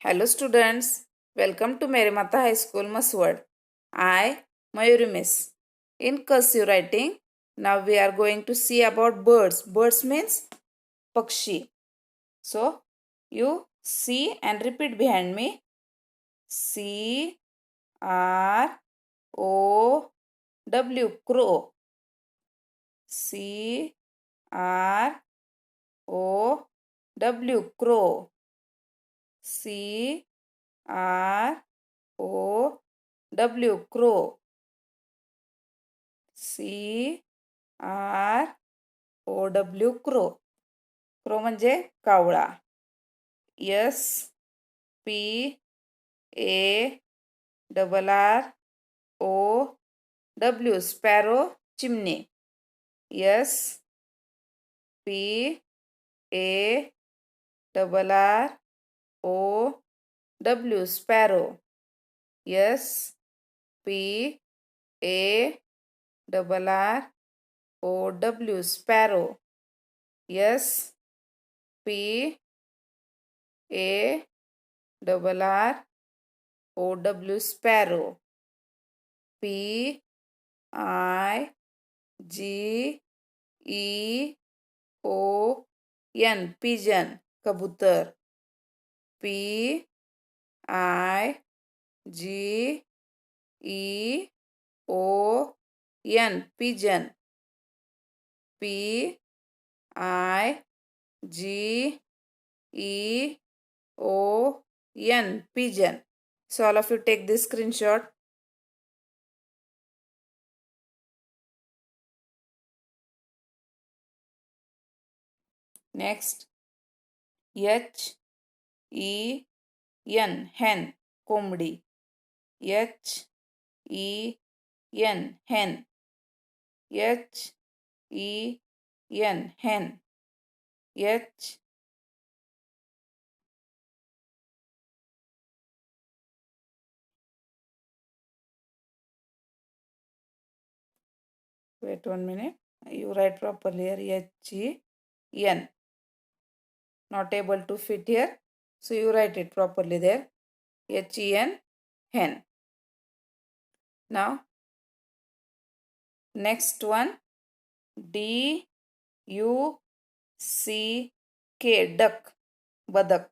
Hello students, welcome to Mary Mata High School, Mhaswad. I, Mayuri Miss. In cursive writing, now we are going to see about birds. Birds means pakshi. So, you see and repeat behind me. C R O W, crow. C R O W, crow. C R O W, crow. C R O W, crow. crow म्हणजे कावळा. S P A R R O W, sparrow, चिमणी. S P A R R O W, sparrow. S P A R R O W, sparrow. S P A R R O W, sparrow. P I G E O N, pigeon, कबूतर. P I G E O N, pigeon. P I G E O N, pigeon. So all of you take this screenshot. Next, H E N, hen, कोंबडी. H E N, hen. H E N, hen. H Wait 1 minute. You write properly here. H E N. Not able to fit here. So you write it properly there. H E N, hen. Now next one, D U C K, duck, badak.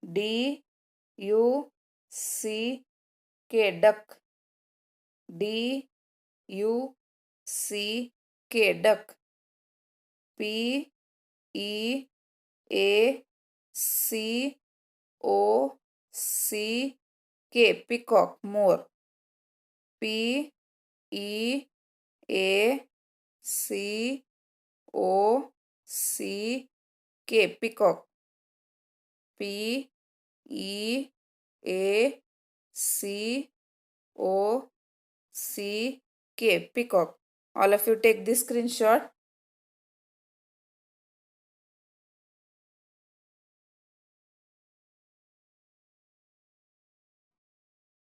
D U C K, duck. D U C K, duck. P E A C O C K, peacock, more. P E A C O C K, peacock. P E A C O C K, peacock. All of you take this screenshot.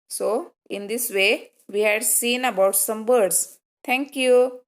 So in this way we had seen about some birds. Thank you.